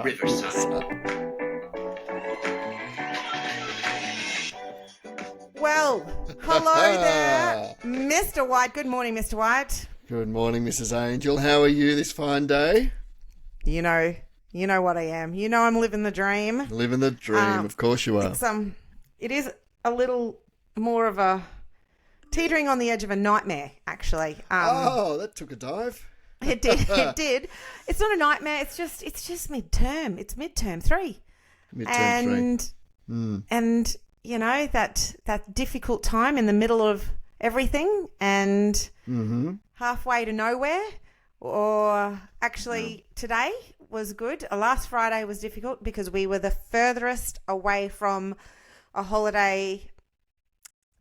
Riverside. Well, hello there, Mr. White. Good morning, Mr. White. Good morning, Mrs. Angel. How are you this fine day? You know what I am. You know I'm living the dream. Living the dream, of course you are. It is a little more of a teetering on the edge of a nightmare, actually. That took a dive. It did. It did. It's not a nightmare. It's just midterm. It's midterm 3. Midterm 3. And you know that difficult time in the middle of everything and halfway to nowhere. Or actually, today was good. Last Friday was difficult because we were the furthest away from a holiday,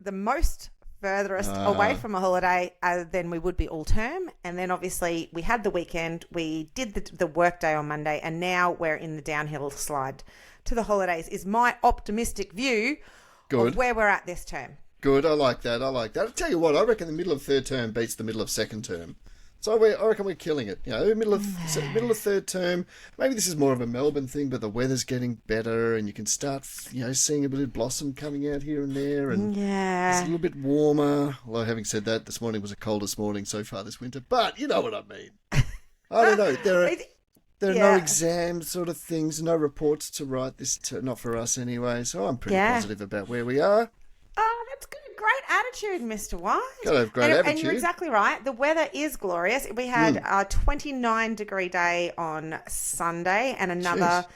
the most furthest away from a holiday than we would be all term. And then obviously we had the weekend, we did the work day on Monday, and now we're in the downhill slide to the holidays is my optimistic view of where we're at this term. Good, I like that. I'll tell you what, I reckon the middle of third term beats the middle of second term. So I reckon we're killing it. You know, middle of third term. Maybe this is more of a Melbourne thing, but the weather's getting better, and you can start, seeing a bit of blossom coming out here and there, and it's a little bit warmer. Although, having said that, this morning was the coldest morning so far this winter. But you know what I mean. I don't know. There are no exam sort of things, no reports to write not for us anyway. So I'm pretty positive about where we are. Oh, that's good. Great attitude, Mr. White. Gotta have great attitude. And you're exactly right. The weather is glorious. We had a 29-degree day on Sunday and another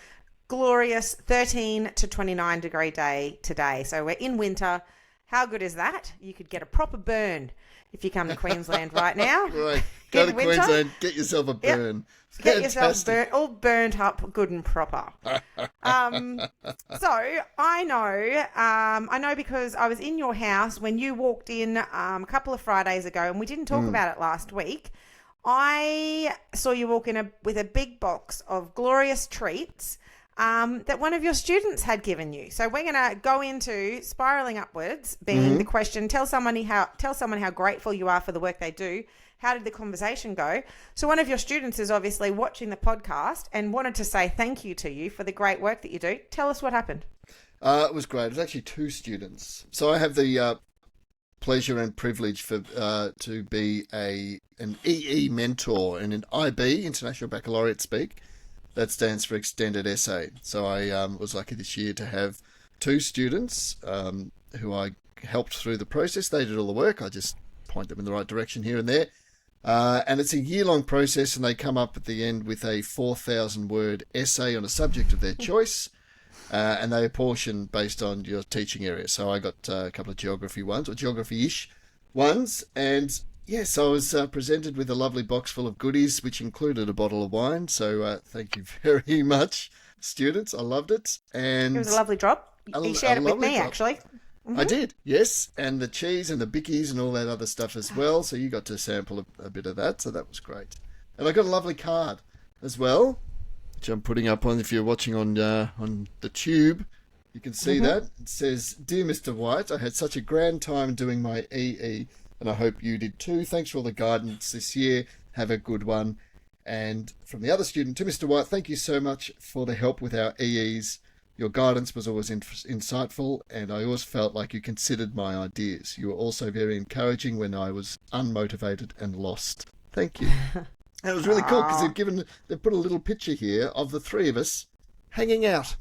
glorious 13 to 29-degree day today. So we're in winter. How good is that? You could get a proper burn if you come to Queensland right now. Right. Go to Queensland, get yourself a burn. Yep. Get yourself all burnt up good and proper. So I know because I was in your house when you walked in a couple of Fridays ago, and we didn't talk about it last week. I saw you walk in with a big box of glorious treats that one of your students had given you. So we're going to go into spiraling upwards, being the question, tell someone how grateful you are for the work they do. How did the conversation go? So one of your students is obviously watching the podcast and wanted to say thank you to you for the great work that you do. Tell us what happened. It was great. It was actually 2 students. So I have the pleasure and privilege to be an EE mentor and an IB, International Baccalaureate speak. That stands for Extended Essay. So I was lucky this year to have 2 students who I helped through the process. They did all the work. I just point them in the right direction here and there. And it's a year-long process, and they come up at the end with a 4,000-word essay on a subject of their choice, and they apportion based on your teaching area. So I got a couple of geography ones, or geography-ish ones, and yes, I was presented with a lovely box full of goodies, which included a bottle of wine. So thank you very much, students. I loved it. And it was a lovely drop. You shared it with me, actually. I did, yes, and the cheese and the bickies and all that other stuff as well, so you got to sample a bit of that, so that was great. And I got a lovely card as well, which I'm putting up on, if you're watching on the tube, you can see that. It says, "Dear Mr. White, I had such a grand time doing my EE, and I hope you did too. Thanks for all the guidance this year. Have a good one." And from the other student to Mr. White, thank you so much for the help with our EEs. Your guidance was always insightful, and I always felt like you considered my ideas. You were also very encouraging when I was unmotivated and lost. Thank you. And it was really cool because they've put a little picture here of the 3 of us hanging out.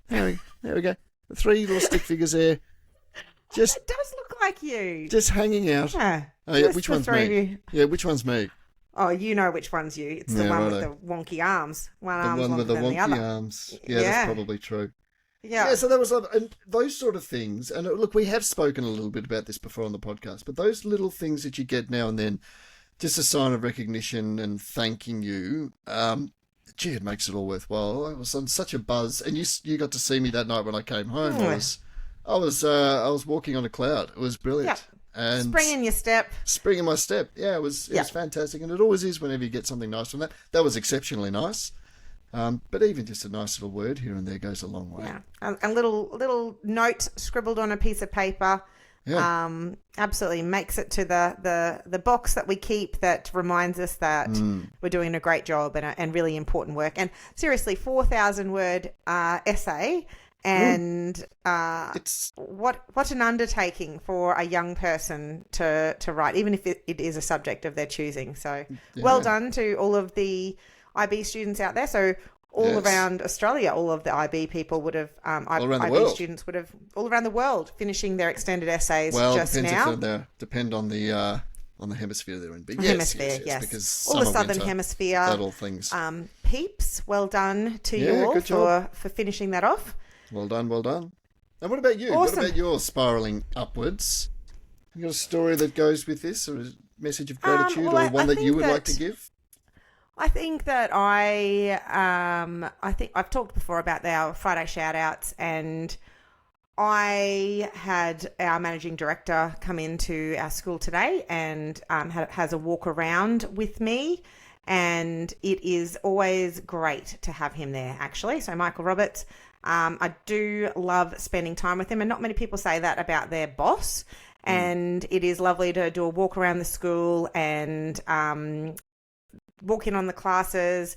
There we go. The 3 little stick figures there. It does look like you. Just hanging out. Yeah. Oh, yeah. Which one's me? Yeah, which one's me? Oh, you know which one's you. It's the one with the wonky arms. The one with the wonky arms. Yeah, that's probably true. Yeah, so that was, and those sort of things, and look, we have spoken a little bit about this before on the podcast, but those little things that you get now and then, just a sign of recognition and thanking you, it makes it all worthwhile. I was on such a buzz, and you got to see me that night when I came home. I was walking on a cloud. It was brilliant. Yep. And spring in your step. Spring in my step. Yeah, it was fantastic, and it always is whenever you get something nice from that. That was exceptionally nice. But even just a nice little word here and there goes a long way. Yeah, a little note scribbled on a piece of paper Yeah. Absolutely makes it to the box that we keep that reminds us that we're doing a great job and really important work. And seriously, 4,000 word essay. And what an undertaking for a young person to write, even if it is a subject of their choosing. So well done to all of the IB students out there. So all around Australia, all of the IB people would have, IB students would have all around the world finishing their extended essays just now. Depend on the hemisphere they're in. But yes, because all the southern hemisphere. That all things. Peeps, well done to you all for finishing that off. Well done, well done. And what about you? Awesome. What about your spiralling upwards? You got a story that goes with this, or a message of gratitude, or one that you would like to give? I think that I think I've talked before about our Friday shout-outs, and I had our managing director come into our school today and has a walk around with me, and it is always great to have him there, actually. So Michael Roberts, I do love spending time with him, and not many people say that about their boss. And it is lovely to do a walk around the school and walk in on the classes.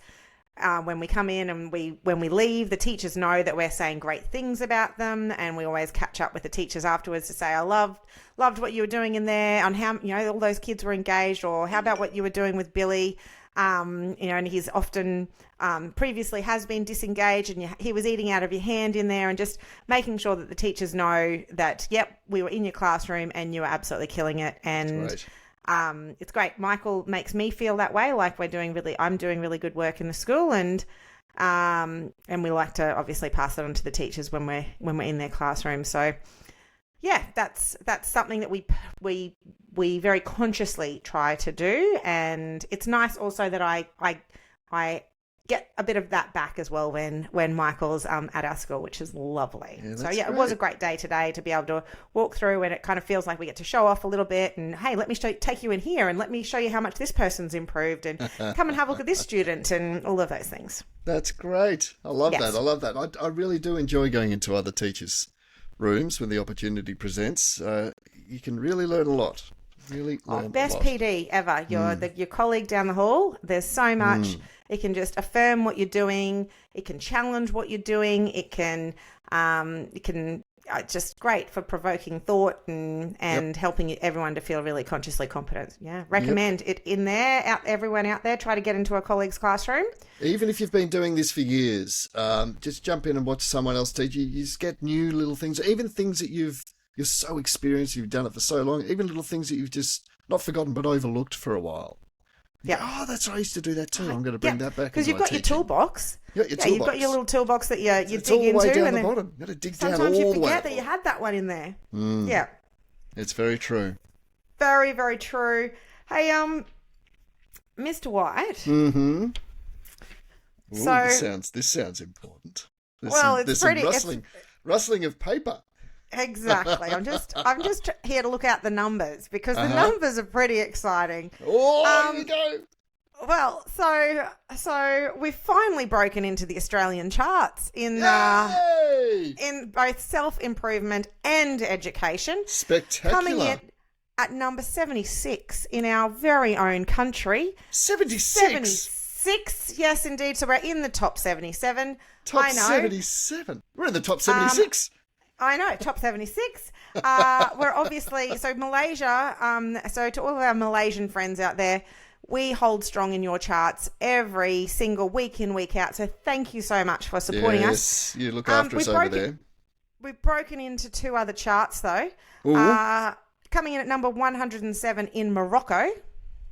When we come in and when we leave, the teachers know that we're saying great things about them, and we always catch up with the teachers afterwards to say, I loved what you were doing in there, on how all those kids were engaged, or how about what you were doing with Billy. And he's often previously has been disengaged, and he was eating out of your hand in there, and just making sure that the teachers know that, yep, we were in your classroom and you were absolutely killing it. And it's great. Michael makes me feel that way, like I'm doing really good work in the school, and we like to obviously pass it on to the teachers when we're in their classroom. So yeah, that's something that we very consciously try to do, and it's nice also that I get a bit of that back as well when Michael's at our school, which is lovely. It was a great day today to be able to walk through, and it kind of feels like we get to show off a little bit, and hey, let me take you in here, and let me show you how much this person's improved, and come and have a look at this student, and all of those things. That's great. I love that. I love that. I really do enjoy going into other teachers' rooms when the opportunity presents. You can really learn a lot. Best PD ever. Your colleague down the hall. There's so much. It can just affirm what you're doing. It can challenge what you're doing. It can just great for provoking thought and helping everyone to feel really consciously competent. Yeah, recommend it in there. Everyone out there, try to get into a colleague's classroom. Even if you've been doing this for years, just jump in and watch someone else teach you. You just get new little things, even things that you're so experienced, you've done it for so long, even little things that you've just not forgotten but overlooked for a while. Yeah. Oh, that's right. I used to do that too. I'm going to bring that back. Because you've got your toolbox. You've got your little toolbox that you it's dig all the way into. down and the then bottom. You've got to dig down all the way. Sometimes you forget that you had that one in there. Yeah. It's very true. Very, very true. Hey, Mr. White. Mm-hmm. Ooh, so this sounds important. There's some rustling of paper. Exactly. I'm just here to look out the numbers, because the numbers are pretty exciting. Oh, here we go. Well, so we've finally broken into the Australian charts in both self-improvement and education. Spectacular. Coming in at number 76 in our very own country. 76? Yes, indeed. So we're in the top 77. Top 77? We're in the top 76. I know, top 76. We're obviously, so Malaysia, so to all of our Malaysian friends out there, we hold strong in your charts every single week in, week out. So thank you so much for supporting us. Yes, you look after us over there. We've broken into two other charts though. Coming in at number 107 in Morocco.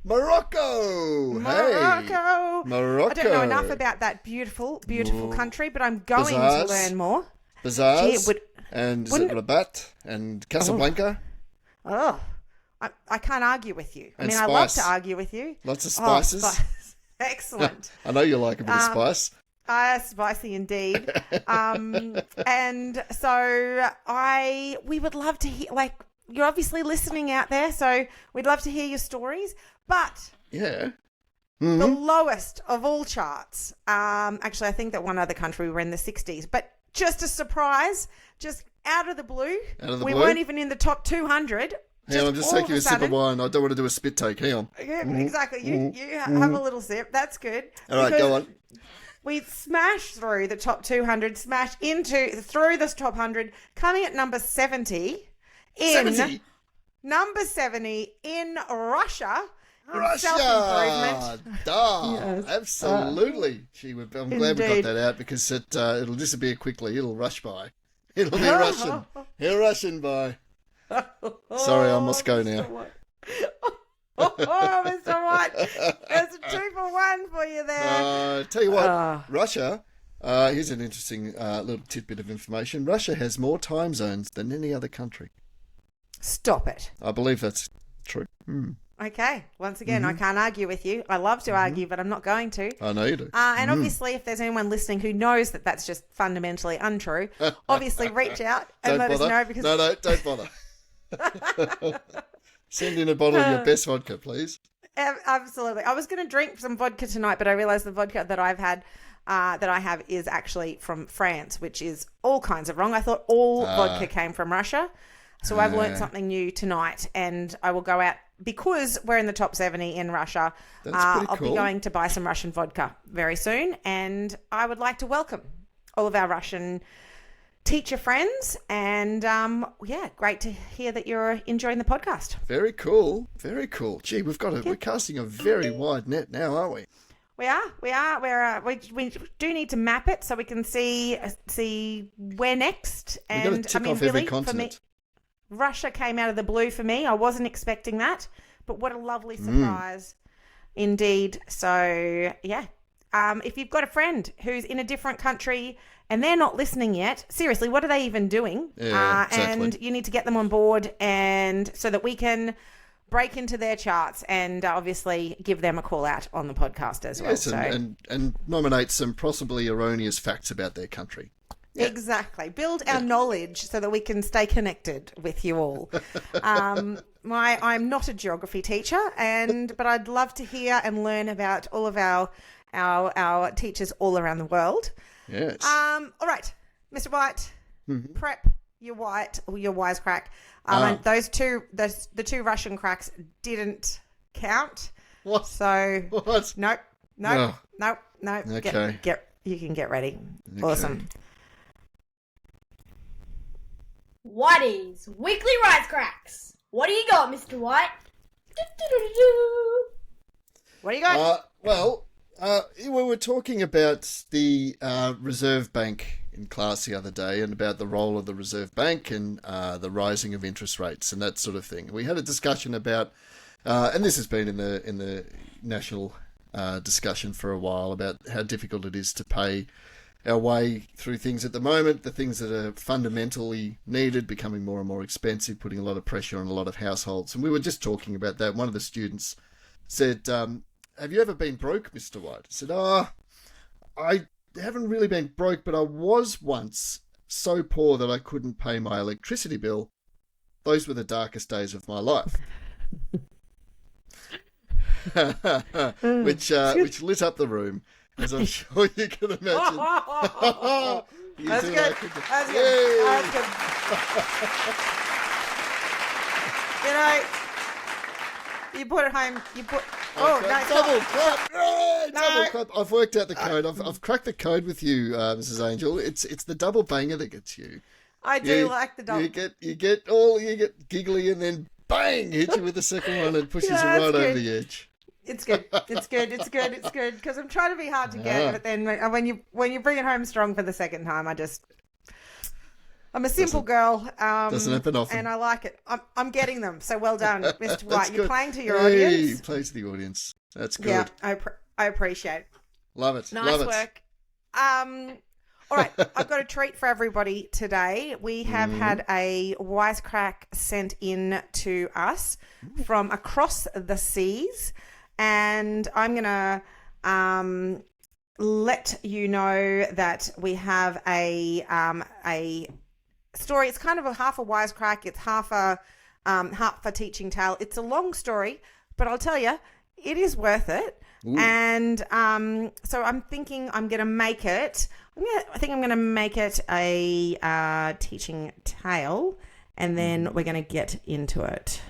Morocco! Morocco! Hey. Morocco! I don't know enough about that beautiful country, but I'm going to learn more. Bazaars. And is it Rabat and Casablanca? I can't argue with you. And I love to argue with you. Lots of spices. Spice. Excellent. I know you like a bit of spice. Spicy indeed. And so we would love to hear, you're obviously listening out there, so we'd love to hear your stories. But yeah. The lowest of all charts, actually I think that one other country we were in the 60s, but just a surprise, just out of the blue. We blue? weren't even in the top 200. Hang on, I'm just taking a sip of wine. I don't want to do a spit take. Hang on. Yeah, exactly. You have a little sip. That's good. All right, go on. We smashed through the top 200, through this top 100, coming at number 70 in 70? Number 70 in Russia. Self-improvement. Yes. Absolutely. I'm glad we got that out because it'll disappear quickly. It'll rush by. It'll be Russian. He'll Russian by. Sorry, I must go now. Mr. White, there's a 2-for-1 for you there. Tell you what, Russia, here's an interesting little tidbit of information. Russia has more time zones than any other country. Stop it. I believe that's true. Okay, once again, I can't argue with you. I love to argue, but I'm not going to. I know you do. And obviously, if there's anyone listening who knows that that's just fundamentally untrue, obviously reach out and let us know. Because No, don't bother. Send in a bottle of your best vodka, please. Absolutely. I was going to drink some vodka tonight, but I realised the vodka that I have is actually from France, which is all kinds of wrong. I thought all vodka came from Russia. So I've learnt something new tonight, and I will go out because we're in the top 70 in Russia. I'll be going to buy some Russian vodka very soon, and I would like to welcome all of our Russian teacher friends. And great to hear that you're enjoying the podcast. Very cool. Very cool. Gee, we're casting a very wide net now, aren't we? We are. We do need to map it so we can see where next. And we've got to tick off every continent. Russia came out of the blue for me. I wasn't expecting that, but what a lovely surprise indeed. So, if you've got a friend who's in a different country and they're not listening yet, seriously, what are they even doing? Yeah, exactly. And you need to get them on board and so that we can break into their charts and obviously give them a call out on the podcast as well. Yes, and nominate some possibly erroneous facts about their country. Yeah. Exactly. Build our knowledge so that we can stay connected with you all. I'm not a geography teacher, but I'd love to hear and learn about all of our teachers all around the world. Yes. All right, Mr. White, prep your wisecrack. The two Russian cracks didn't count. What? So what? Nope. Okay. You can get ready. Okay. Awesome. Whitey's Weekly Wisecracks. What do you got, Mr. White? What do you got? We were talking about the Reserve Bank in class the other day and about the role of the Reserve Bank and the rising of interest rates and that sort of thing. We had a discussion about, and this has been in the national discussion for a while, about how difficult it is to pay our way through things at the moment, the things that are fundamentally needed becoming more and more expensive, putting a lot of pressure on a lot of households. And we were just talking about that. One of the students said, have you ever been broke, Mr. White? I said, I haven't really been broke, but I was once so poor that I couldn't pay my electricity bill. Those were the darkest days of my life. which lit up the room. As I'm sure you can imagine. That's good. That's good. You know, you put it home. Double clap. Double clap. I've worked out the code. I've cracked the code with you, Mrs. Angel. It's the double banger that gets you. I do like the double. You get giggly and then bang, hit you with the second one and pushes you right over the edge. It's good. Because I'm trying to be hard to get, but then when you bring it home strong for the second time, I'm a simple girl. Doesn't happen often, and I like it. I'm getting them. So well done, Mr. White. You're playing to your audience. audience. Play to the audience. That's good. Yeah, I appreciate it. Love it. Nice work. All right, I've got a treat for everybody today. We have had a wisecrack sent in to us from across the seas. And I'm going to let you know that we have a story. It's kind of half a wisecrack. It's half a teaching tale. It's a long story, but I'll tell you, it is worth it. Ooh. And so I'm thinking I'm going to make it. I think I'm going to make it a teaching tale, and then we're going to get into it.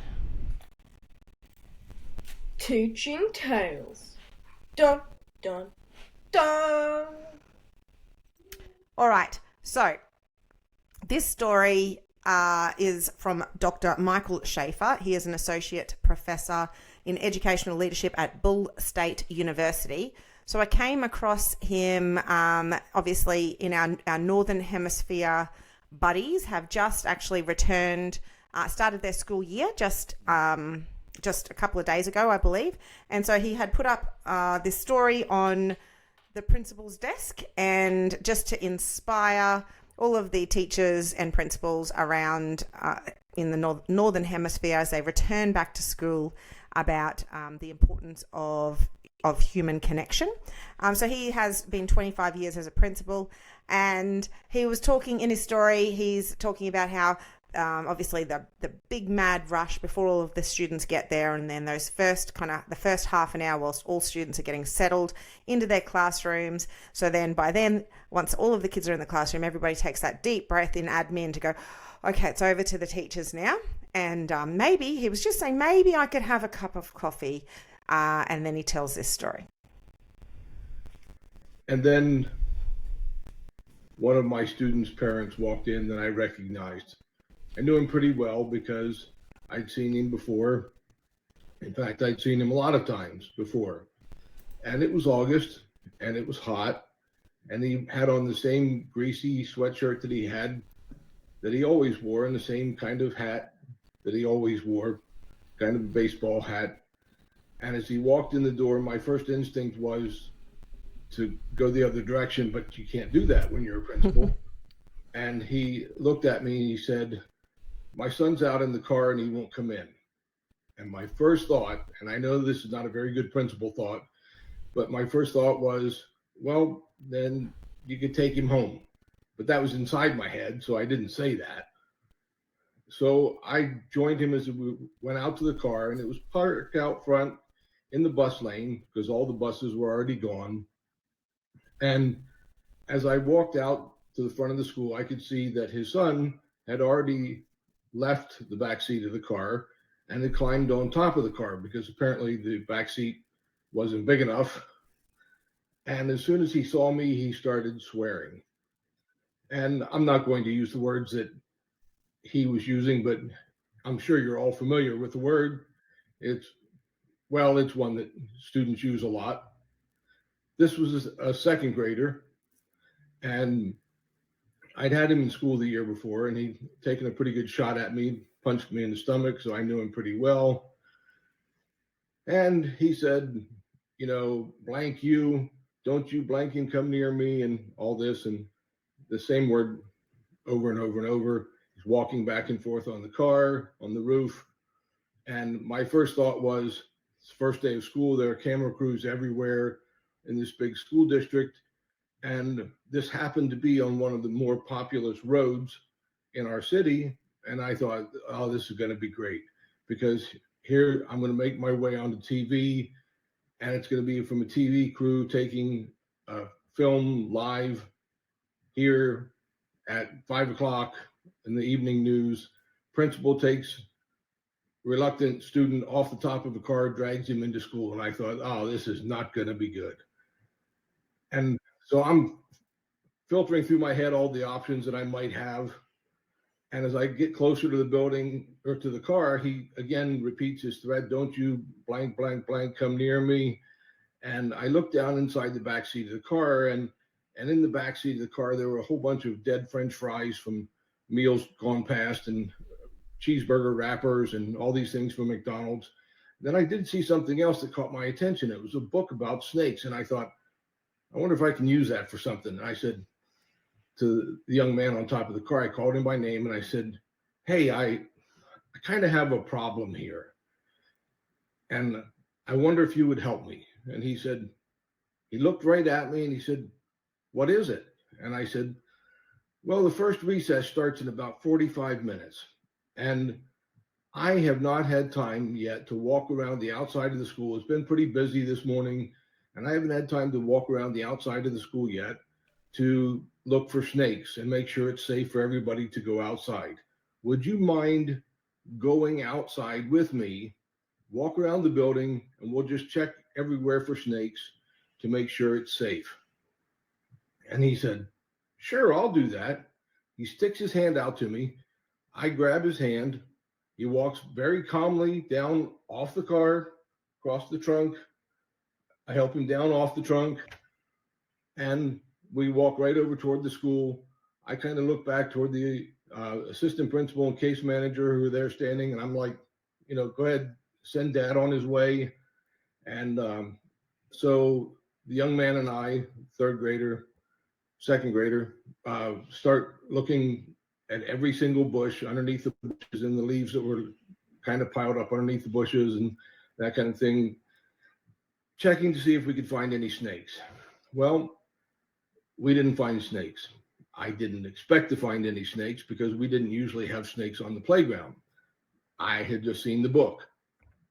Teaching tales. Dun, dun, dun. All right. So this story is from Dr. Michael Shaffer. He is an associate professor in educational leadership at Bull State University. So I came across him, obviously, in our Northern Hemisphere buddies have just actually returned, started their school year just a couple of days ago, I believe. And so he had put up this story on the principal's desk, and just to inspire all of the teachers and principals around in the Northern Hemisphere as they return back to school about the importance of human connection. So he has been 25 years as a principal, and he was talking in his story, he's talking about how obviously the big mad rush before all of the students get there, and then those the first half an hour whilst all students are getting settled into their classrooms. So then by then, once all of the kids are in the classroom, everybody takes that deep breath in admin to go, okay, it's over to the teachers now. And maybe, he was just saying, maybe I could have a cup of coffee. And then he tells this story. And then one of my students' parents walked in that I recognized. I knew him pretty well because I'd seen him before. In fact, I'd seen him a lot of times before. And it was August, and it was hot, and he had on the same greasy sweatshirt that he always wore, and the same kind of hat that he always wore, kind of a baseball hat. And as he walked in the door, my first instinct was to go the other direction, but you can't do that when you're a principal. And he looked at me and he said, "My son's out in the car and he won't come in." And my first thought, and I know this is not a very good principal thought, but my first thought was, well, then you could take him home. But that was inside my head, so I didn't say that. So I joined him as we went out to the car, and it was parked out front in the bus lane because all the buses were already gone. And as I walked out to the front of the school, I could see that his son had already left the back seat of the car and had climbed on top of the car because apparently the back seat wasn't big enough. And as soon as he saw me, he started swearing. And I'm not going to use the words that he was using, but I'm sure you're all familiar with the word. It's one that students use a lot. This was a second grader, and I'd had him in school the year before, and he'd taken a pretty good shot at me, punched me in the stomach, so I knew him pretty well. And he said, blank you, don't you blanking come near me, and all this, and the same word over and over and over. He's walking back and forth on the car, on the roof. And my first thought was, it's the first day of school, there are camera crews everywhere in this big school district. And this happened to be on one of the more populous roads in our city. And I thought, oh, this is going to be great, because here I'm going to make my way onto TV, and it's going to be from a TV crew taking a film live here at 5 o'clock in the evening news. Principal takes reluctant student off the top of a car, drags him into school. And I thought, oh, this is not going to be good. And so I'm filtering through my head all the options that I might have. And as I get closer to the building or to the car, he again repeats his threat, don't you blank, blank, blank come near me. And I looked down inside the back seat of the car, and in the back seat of the car, there were a whole bunch of dead French fries from meals gone past, and cheeseburger wrappers, and all these things from McDonald's. Then I did see something else that caught my attention. It was a book about snakes. And I thought, I wonder if I can use that for something. And I said to the young man on top of the car, I called him by name and I said, hey, I kind of have a problem here. And I wonder if you would help me. And he said, he looked right at me and he said, what is it? And I said, well, the first recess starts in about 45 minutes. And I have not had time yet to walk around the outside of the school. It's been pretty busy this morning and I haven't had time to walk around the outside of the school yet to look for snakes and make sure it's safe for everybody to go outside. Would you mind going outside with me, walk around the building, and we'll just check everywhere for snakes to make sure it's safe?" And he said, "Sure, I'll do that." He sticks his hand out to me. I grab his hand. He walks very calmly down off the car, across the trunk. I help him down off the trunk, and we walk right over toward the school. I kind of look back toward the assistant principal and case manager who are there standing, and I'm like, go ahead, send Dad on his way. And so the young man and I, third grader, second grader, start looking at every single bush underneath the bushes and the leaves that were kind of piled up underneath the bushes and that kind of thing, checking to see if we could find any snakes. Well, we didn't find snakes. I didn't expect to find any snakes because we didn't usually have snakes on the playground. I had just seen the book.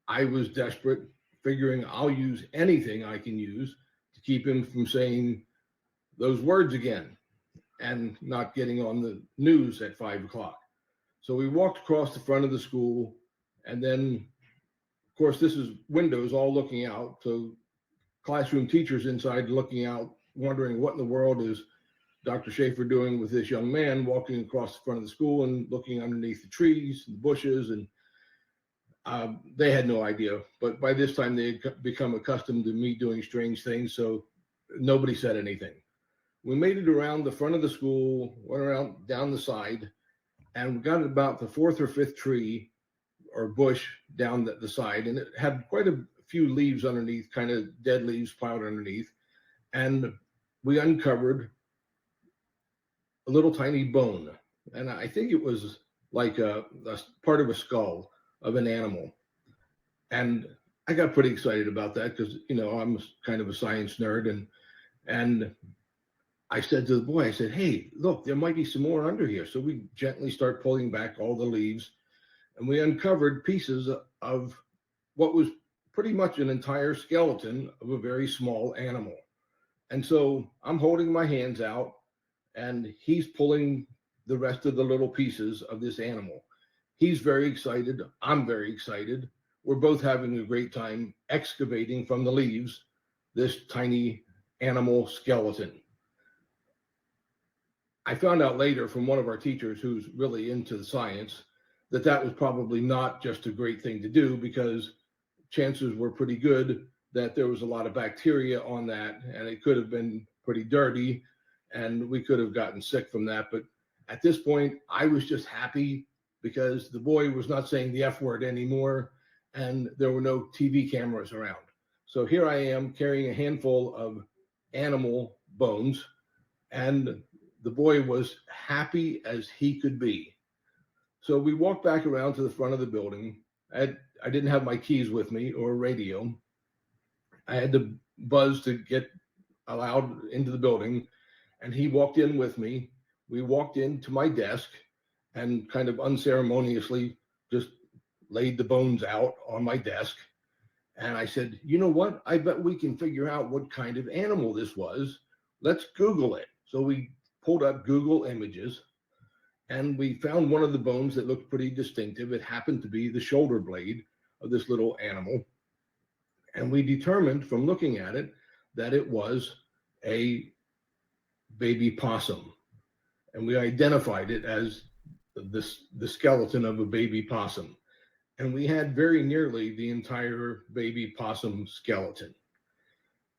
I was desperate, figuring I'll use anything I can use to keep him from saying those words again and not getting on the news at 5 o'clock. So we walked across the front of the school, and then, of course, this is windows all looking out. So classroom teachers inside looking out, wondering what in the world is Dr. Shaffer doing with this young man walking across the front of the school and looking underneath the trees and the bushes. And they had no idea. But by this time, they had become accustomed to me doing strange things. So nobody said anything. We made it around the front of the school, went around down the side, and we got about the fourth or fifth tree or bush down the side. And it had quite a few leaves underneath, kind of dead leaves piled underneath. And we uncovered a little tiny bone. And I think it was like a part of a skull of an animal. And I got pretty excited about that because, I'm kind of a science nerd. And I said to the boy, I said, "Hey, look, there might be some more under here." So we gently start pulling back all the leaves, and we uncovered pieces of what was pretty much an entire skeleton of a very small animal. And so I'm holding my hands out, and he's pulling the rest of the little pieces of this animal. He's very excited. I'm very excited. We're both having a great time excavating from the leaves this tiny animal skeleton. I found out later from one of our teachers who's really into the science that was probably not just a great thing to do, because chances were pretty good that there was a lot of bacteria on that, and it could have been pretty dirty, and we could have gotten sick from that. But at this point, I was just happy because the boy was not saying the F word anymore, and there were no TV cameras around. So here I am carrying a handful of animal bones, and the boy was happy as he could be. So we walked back around to the front of the building. I didn't have my keys with me or a radio. I had to buzz to get allowed into the building, and he walked in with me. We walked into my desk and kind of unceremoniously just laid the bones out on my desk. And I said, "You know what? I bet we can figure out what kind of animal this was. Let's Google it." So we pulled up Google Images, and we found one of the bones that looked pretty distinctive. It happened to be the shoulder blade of this little animal. And we determined from looking at it that it was a baby possum. And we identified it as the skeleton of a baby possum. And we had very nearly the entire baby possum skeleton.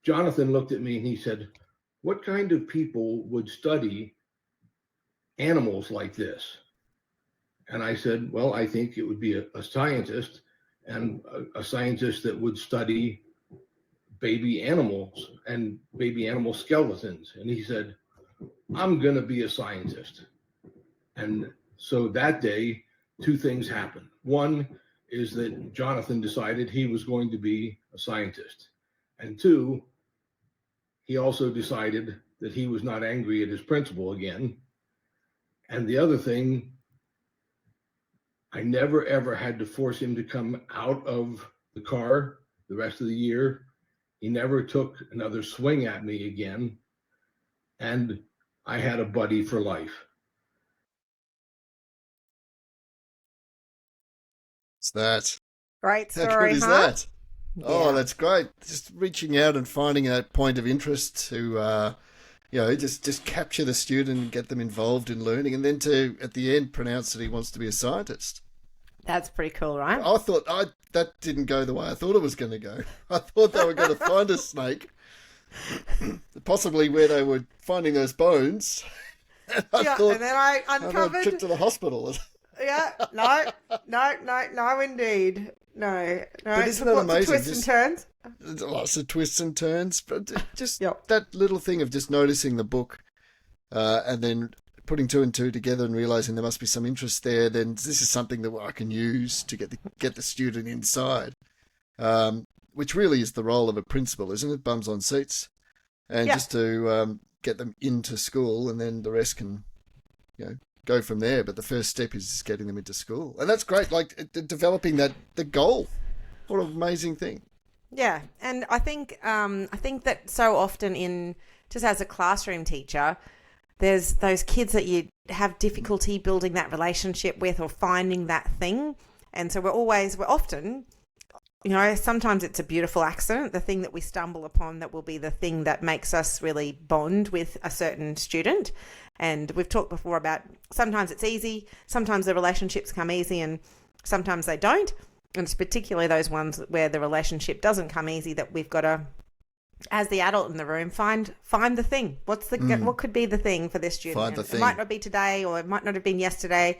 Jonathan looked at me and he said, "What kind of people would study animals like this?" And I said, "Well, I think it would be a scientist, and a scientist that would study baby animals and baby animal skeletons." And he said, "I'm going to be a scientist." And so that day, two things happened. One is that Jonathan decided he was going to be a scientist. And two, he also decided that he was not angry at his principal again. And the other thing, I never ever had to force him to come out of the car the rest of the year. He never took another swing at me again. And I had a buddy for life. It's that. Great How story, good is huh? that? Oh, Yeah. that's great. Just reaching out and finding that point of interest to, just capture the student and get them involved in learning, and then to, at the end, pronounce that he wants to be a scientist. That's pretty cool, right? I thought that didn't go the way I thought it was going to go. I thought they were going to find a snake, possibly where they were finding those bones. And I thought, and then I I'd have a uncovered. trip to the hospital. Yeah, no, indeed. No. But isn't that Lots of amazing? twists and turns. Lots of twists and turns, but just Yep. that little thing of just noticing the book and then putting two and two together and realizing there must be some interest there, then this is something that I can use to get the student inside, which really is the role of a principal, isn't it? Bums on seats. And just to get them into school, and then the rest can, go from there. But the first step is just getting them into school. And that's great, like developing the goal. What an amazing thing. Yeah, and I think that so often just as a classroom teacher, there's those kids that you have difficulty building that relationship with or finding that thing. And so we're often, sometimes it's a beautiful accident, the thing that we stumble upon that will be the thing that makes us really bond with a certain student. And we've talked before about sometimes it's easy, sometimes the relationships come easy, and sometimes they don't. And it's particularly those ones where the relationship doesn't come easy that we've got to, as the adult in the room, find the thing. What could be the thing for this student? Find the thing. It might not be today, or it might not have been yesterday,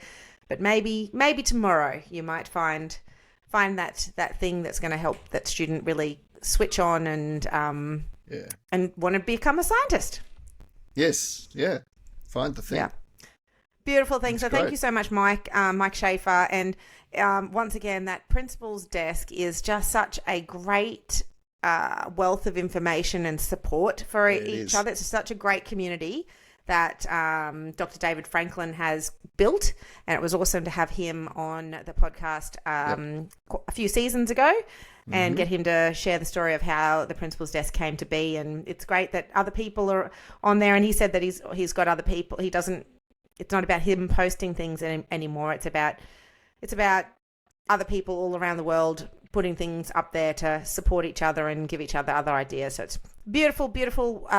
but maybe tomorrow you might find that thing that's going to help that student really switch on and want to become a scientist. Yes, yeah. Find the thing. Yeah. Beautiful thing. That's so great. thank you so much, Mike Shaffer. And once again, that principal's desk is just such a great wealth of information and support for each other. It's such a great community that Dr. David Franklin has built, and it was awesome to have him on the podcast a few seasons ago and get him to share the story of how the principal's desk came to be. And it's great that other people are on there, and he said that he's got other people. It's not about him posting things anymore. It's about other people all around the world putting things up there to support each other and give each other other ideas. So it's beautiful, beautiful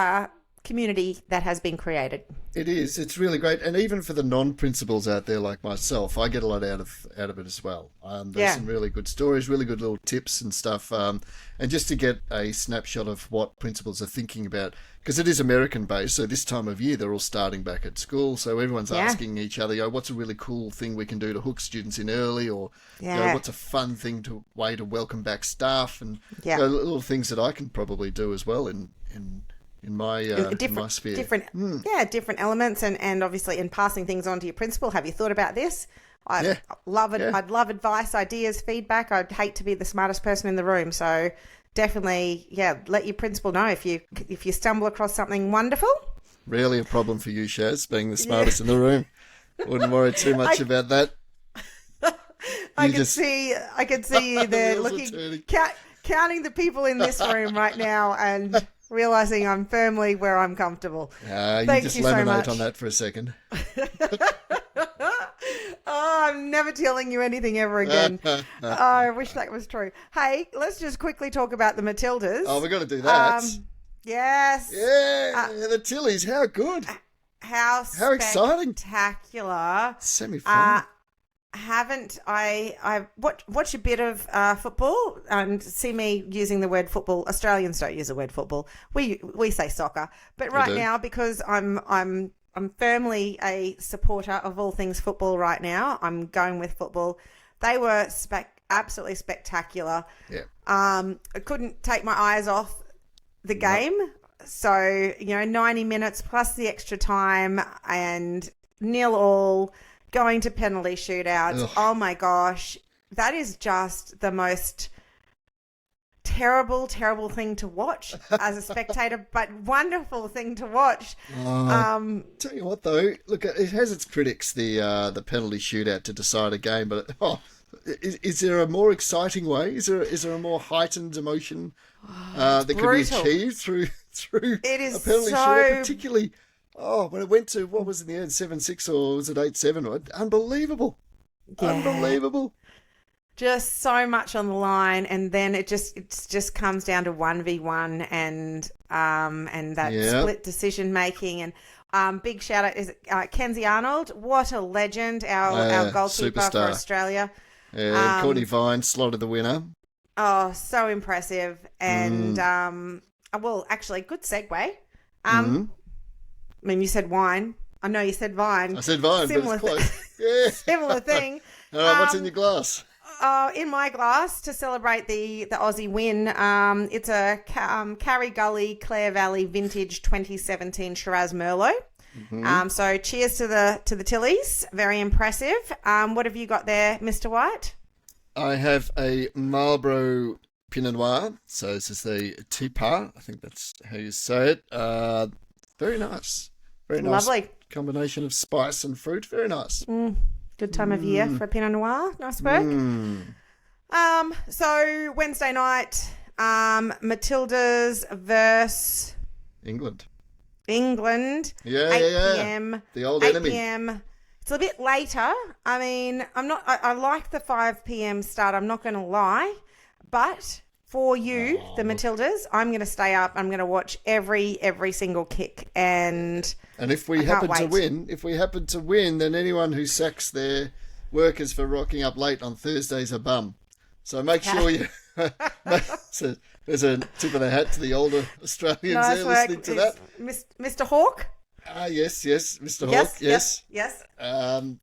community that has been created. It is. It's really great. And even for the non-principals out there like myself, I get a lot out of it as well. There's some really good stories, really good little tips and stuff. And just to get a snapshot of what principals are thinking about, because it is American-based, so this time of year they're all starting back at school. So everyone's asking each other, what's a really cool thing we can do to hook students in early, or what's a fun way to welcome back staff, and little things that I can probably do as well in my sphere. Different elements, and obviously in passing things on to your principal. Have you thought about this? I'd love advice, ideas, feedback. I'd hate to be the smartest person in the room, so definitely, let your principal know if you stumble across something wonderful. Really a problem for you, Shaz, being the smartest in the room. Wouldn't worry too much about that. I can see you there looking, counting the people in this room right now, and realizing I'm firmly where I'm comfortable. Thank you so much. On that for a second. I'm never telling you anything ever again. I wish that was true. Hey, let's just quickly talk about the Matildas. Oh, we've got to do that. Yes. Yeah, the Tillys. How good. How exciting. Spectacular. Semi-final. Watch a bit of football and see me using the word football. Australians don't use the word football. We say soccer. But right now, because I'm firmly a supporter of all things football right now, I'm going with football. They were absolutely spectacular. Yeah. I couldn't take my eyes off the game. So, 90 minutes plus the extra time and 0-0. Going to penalty shootouts. Ugh. Oh my gosh. That is just the most terrible, terrible thing to watch as a spectator, but wonderful thing to watch. Tell you what though, look, it has its critics, the penalty shootout to decide a game, but Is there a more exciting way? Is there a more heightened emotion that could be brutal. achieved through It is a penalty so- shootout, particularly when it went to what was in the end 7-6 or was it 8-7? Unbelievable, Yeah. unbelievable. Just so much on the line, and then it just comes down to 1v1 and that Yeah. split decision making. And big shout out is Kenzie Arnold. What a legend, our goalkeeper superstar. for Australia. Yeah, Courtney Vine slotted the winner. Oh, so impressive. And well, actually, good segue. I mean, you said wine. I know you said vine. I said Vine, Similar but it's close. Yeah. Similar thing. All right, what's in your glass? In my glass to celebrate the Aussie win, it's a Carry Gully Clare Valley Vintage 2017 Shiraz Merlot. So cheers to the Tillys. Very impressive. What have you got there, Mr. White? I have a Marlborough Pinot Noir. So this is the Tipa. I think that's how you say it. Very nice. Very nice. Lovely. Combination of spice and fruit. Very nice. Good time of year for a Pinot Noir. Nice work. So Wednesday night, Matilda's versus England. England. Yeah, 8 yeah. p.m. The old 8 enemy. p.m. It's a bit later. I mean, I like the 5 p.m. start. I'm not going to lie. But for you, the Matildas, I'm going to stay up. I'm going to watch every single kick. And if we I can't wait. happen to win, then anyone who sacks their workers for rocking up late on Thursday's a bum. So make sure you... so there's a tip of the hat to the older Australians nice there work. listening to that. Mr. Hawke? Yes, Mr. Hawke, yes.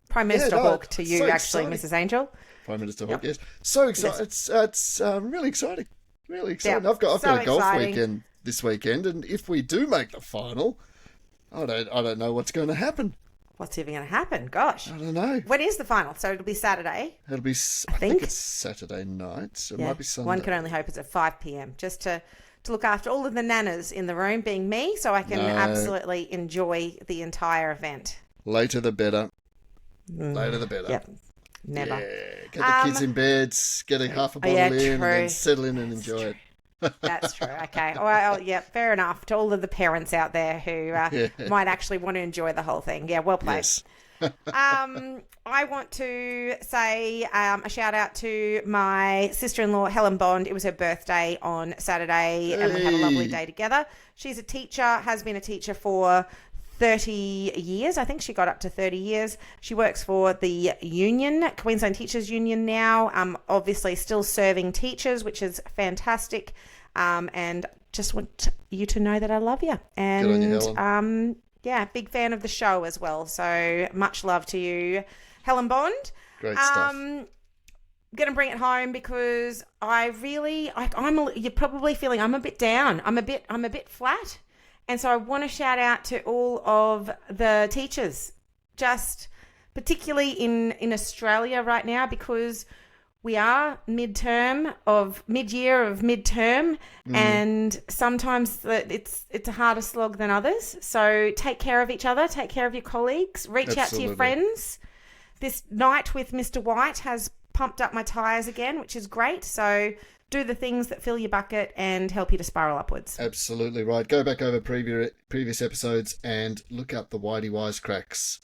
Prime Minister Hawke to you, so actually, exciting. Mrs. Angel. Prime Minister Hawke, yes. So exciting. It's really exciting. Really exciting. Yeah, I've got so a golf exciting. weekend this weekend, and if we do make the final, I don't know what's going to happen. What's even going to happen? Gosh. I don't know. When is the final? So it'll be Saturday. It'll be. I think it's Saturday night. So it might be Sunday. One can only hope it's at 5 p.m. just to look after all of the nanas in the room, being me, so I can absolutely enjoy the entire event. Later the better. Later the better. Yep. Never. Yeah. Get the kids in bed, get a half a bottle in, and then settle in and enjoy it. That's true. Okay. Well, yeah, fair enough. To all of the parents out there who might actually want to enjoy the whole thing. Yeah, well played. Yes. I want to say a shout out to my sister-in-law, Helen Bond. It was her birthday on Saturday, and we had a lovely day together. She's a teacher, has been a teacher for 30 years. I think she got up to 30 years. She works for the union, Queensland Teachers Union now, obviously still serving teachers, which is fantastic. And just want you to know that I love you. And good on you, Helen. yeah, big fan of the show as well. So much love to you, Helen Bond. Great stuff. Gonna bring it home because you're probably feeling I'm a bit down. I'm a bit flat. And so I want to shout out to all of the teachers, just particularly in Australia right now, because we are mid-year of midterm, and sometimes it's a harder slog than others. So take care of each other, take care of your colleagues, reach out to your friends. This night with Mr. White has pumped up my tyres again, which is great. So do the things that fill your bucket and help you to spiral upwards. Absolutely right. Go back over previous episodes and look up the Whitey Wisecracks.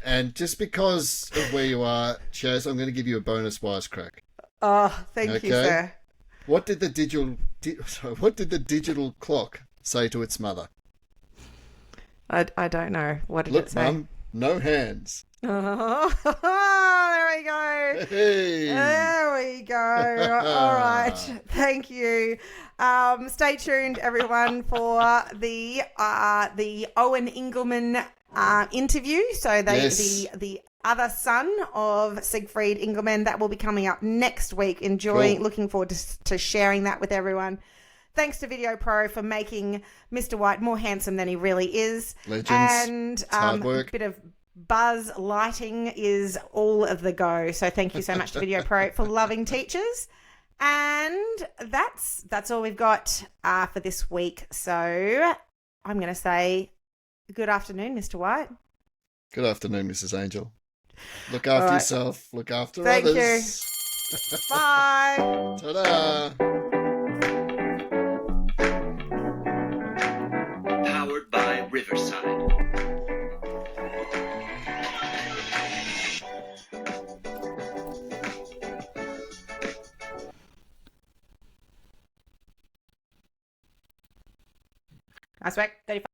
And just because of where you are, Chaz, I'm going to give you a bonus wisecrack. Oh, thank you, sir. What did the digital clock say to its mother? I don't know. What did it say? Look, Mum, no hands. Oh, there we go. Hey. There we go. All right. Thank you. Stay tuned, everyone, for the Owen Engelman interview. So the other son of Siegfried Engelman, that will be coming up next week. Looking forward to sharing that with everyone. Thanks to Video Pro for making Mr. White more handsome than he really is. Legends. And hard work. A bit of buzz lighting is all of the go. So thank you so much to Video Pro for loving teachers. And that's all we've got for this week. So I'm going to say good afternoon, Mr. White. Good afternoon, Mrs. Angel. Look after All right. yourself. Look after Thank you. others. Bye. Ta-da! Powered by Riverside. Nice work. 35.